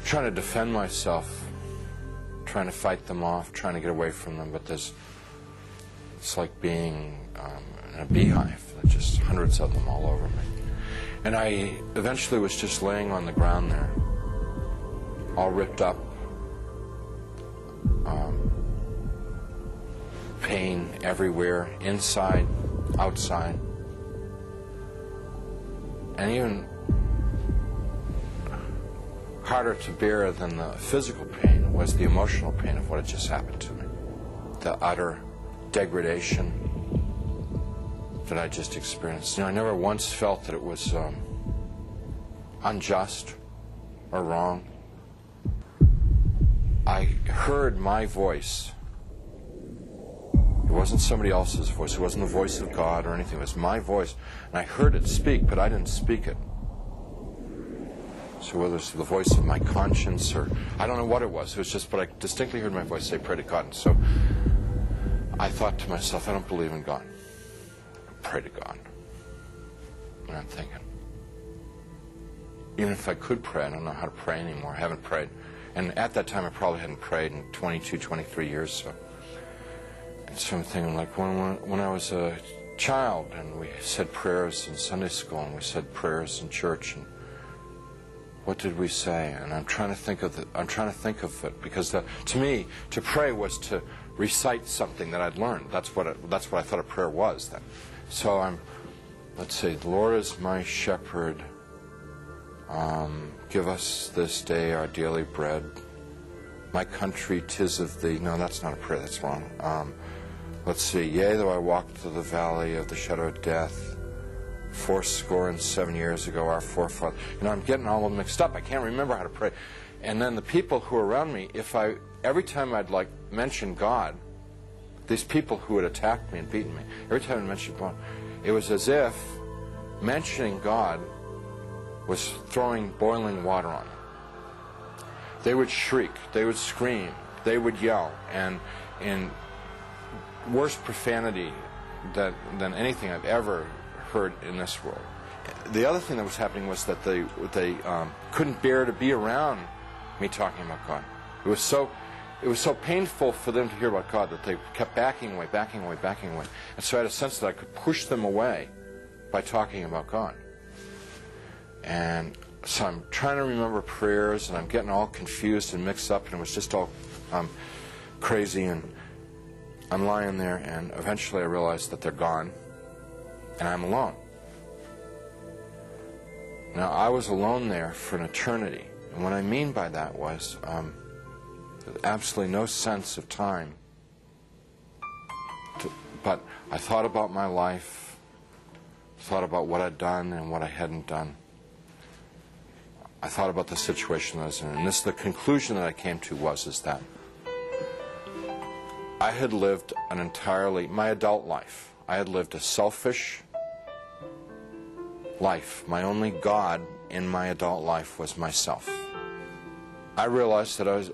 trying to defend myself, trying to fight them off, trying to get away from them, but it's like being in a beehive. There's just hundreds of them all over me. And I eventually was just laying on the ground there, all ripped up, pain everywhere, inside, outside. And even harder to bear than the physical pain was the emotional pain of what had just happened to me. The utter degradation that I just experienced. I never once felt that it was unjust or wrong. I heard my voice. It wasn't somebody else's voice. It wasn't the voice of God or anything. It was my voice. And I heard it speak, but I didn't speak it. So whether it's the voice of my conscience or I don't know what it was. It was just, but I distinctly heard my voice say, pray to God. And so I thought to myself, I don't believe in God. Pray to God. And I'm thinking, even if I could pray, I don't know how to pray anymore. I haven't prayed. And at that time, I probably hadn't prayed in 22, 23 years. So I'm thinking, like, when I was a child, and we said prayers in Sunday school, and we said prayers in church, and what did we say? And I'm trying to think of it, because to me, to pray was to recite something that I'd learned. That's what I thought a prayer was then. So let's say, the Lord is my shepherd. Give us this day our daily bread. My country, 'tis of thee. No, that's not a prayer. That's wrong. Let's see. Yea, though I walk through the valley of the shadow of death, 77 years ago, our forefathers. I'm getting all of them mixed up. I can't remember how to pray. And then the people who were around me, every time I'd mention God, these people who had attacked me and beaten me, every time I mentioned God, it was as if mentioning God was throwing boiling water on them. They would shriek, they would scream, they would yell, and in worse profanity than anything I've ever heard in this world. The other thing that was happening was that they couldn't bear to be around me talking about God. It was so painful for them to hear about God that they kept backing away. And so I had a sense that I could push them away by talking about God. And so I'm trying to remember prayers, and I'm getting all confused and mixed up, and it was just all crazy, and I'm lying there, and eventually I realized that they're gone, and I'm alone. Now, I was alone there for an eternity, and what I mean by that was absolutely no sense of time. But I thought about my life, thought about what I'd done and what I hadn't done. I thought about the situation I was in, and the conclusion that I came to is that I had lived my adult life, I had lived a selfish life. My only God in my adult life was myself. I realized that I was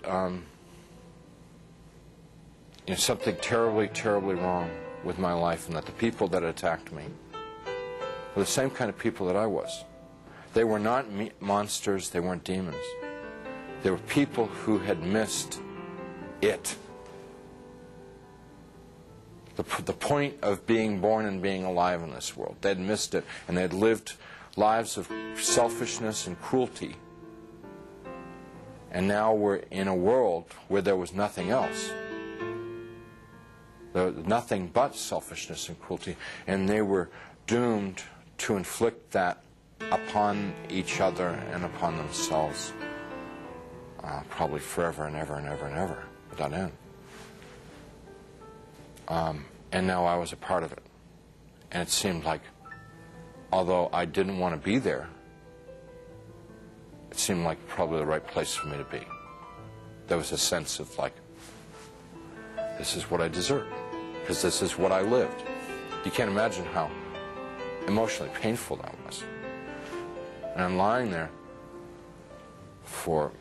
something terribly, terribly wrong with my life, and that the people that attacked me were the same kind of people that I was. They were not monsters, they weren't demons. They were people who had missed it. The point of being born and being alive in this world. They'd missed it, and they'd lived lives of selfishness and cruelty. And now we're in a world where there was nothing else. There was nothing but selfishness and cruelty, and they were doomed to inflict that upon each other and upon themselves, probably forever and ever and ever and ever, without end. And now I was a part of it. And it seemed like, although I didn't want to be there, it seemed like probably the right place for me to be. There was a sense of like, this is what I deserve, because this is what I lived. You can't imagine how emotionally painful that was. And I'm lying there for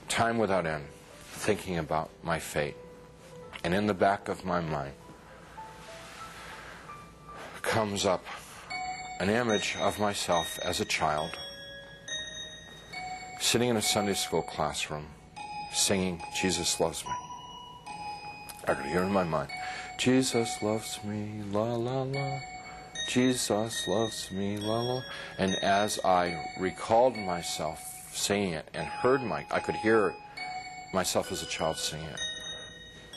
time without end, thinking about my fate. And in the back of my mind comes up an image of myself as a child, sitting in a Sunday school classroom, singing, Jesus loves me. I could hear in my mind, Jesus loves me, la la la. Jesus loves me, la la. And as I recalled myself singing it and I could hear myself as a child singing it.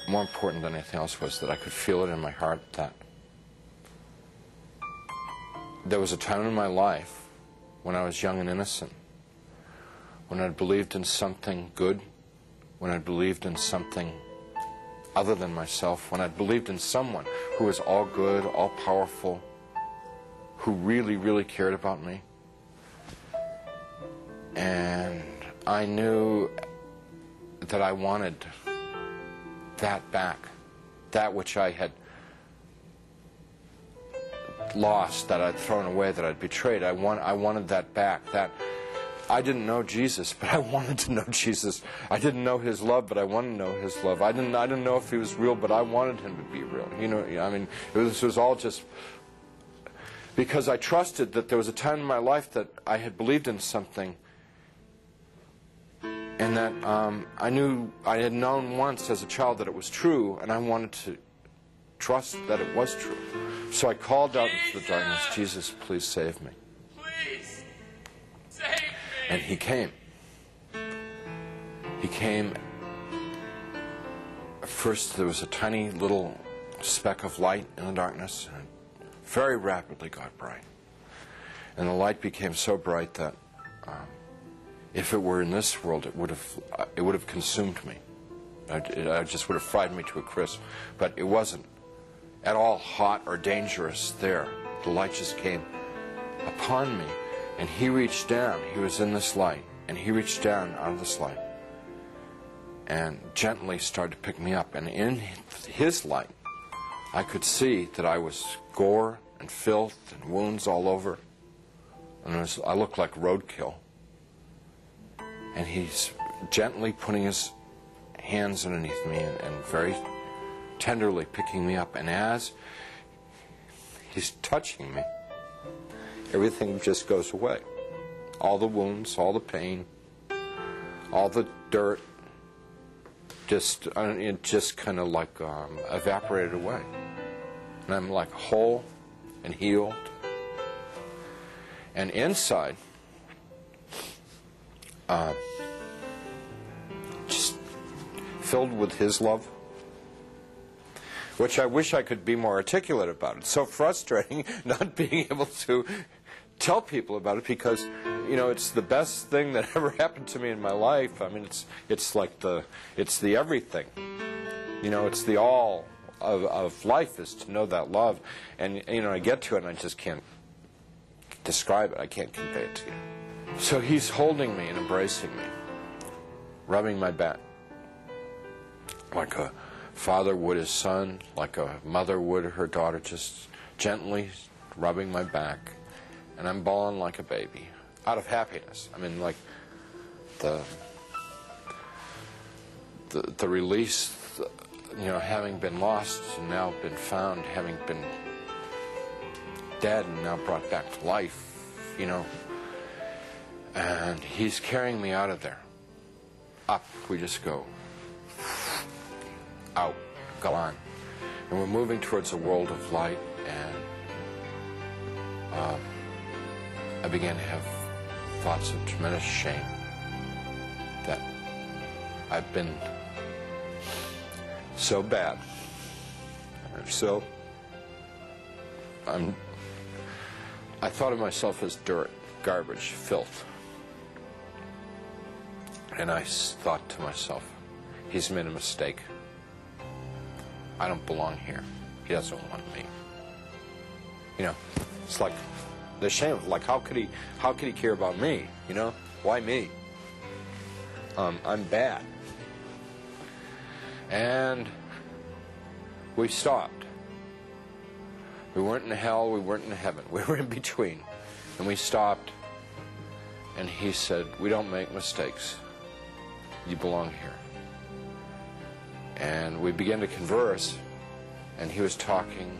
More important than anything else was that I could feel it in my heart that there was a time in my life when I was young and innocent, when I believed in something good, when I believed in something other than myself, when I believed in someone who was all good, all powerful, who really, really cared about me. And I knew that I wanted that back, that which I had lost, that I'd thrown away, that I'd betrayed. I wanted that back. That I didn't know Jesus, but I wanted to know Jesus. I didn't know His love, but I wanted to know His love. I didn't know if He was real, but I wanted Him to be real. You know, I mean, this was all just because I trusted that there was a time in my life that I had believed in something, and that I knew I had known once as a child that it was true, and I wanted to trust that it was true. So I called out into the darkness, Jesus, please save me. Please save me. And He came. He came. First there was a tiny little speck of light in the darkness, and very rapidly got bright. And the light became so bright that if it were in this world, it would have consumed me. It just would have fried me to a crisp. But it wasn't at all hot or dangerous there. The light just came upon me, and He reached down. He was in this light, and He reached down out of this light and gently started to pick me up. And in His light, I could see that I was gore and filth and wounds all over, and I looked like roadkill. And He's gently putting His hands underneath me and very tenderly picking me up. And as He's touching me, everything just goes away. All the wounds, all the pain, all the dirt, it just kind of like evaporated away. And I'm like whole and healed. And inside, just filled with His love, which I wish I could be more articulate about. It's so frustrating not being able to tell people about it, because you know it's the best thing that ever happened to me in my life. I mean, it's like it's the everything. You know, it's the all of life is to know that love, and you know I get to it and I just can't describe it. I can't convey it to you. So He's holding me and embracing me, rubbing my back like a father would his son, like a mother would her daughter, just gently rubbing my back, and I'm bawling like a baby out of happiness. I mean, like the release, you know, having been lost and now been found, having been dead and now brought back to life, you know. And He's carrying me out of there. Up we just go. Out, gone. And we're moving towards a world of light, and I began to have thoughts of tremendous shame that I've been so bad. I thought of myself as dirt, garbage, filth. And I thought to myself, He's made a mistake. I don't belong here. He doesn't want me. You know, it's like the shame. Like, how could he care about me? You know, why me? I'm bad. And we stopped. We weren't in hell. We weren't in heaven. We were in between, and we stopped. And He said, "We don't make mistakes. You belong here." And we began to converse, and He was talking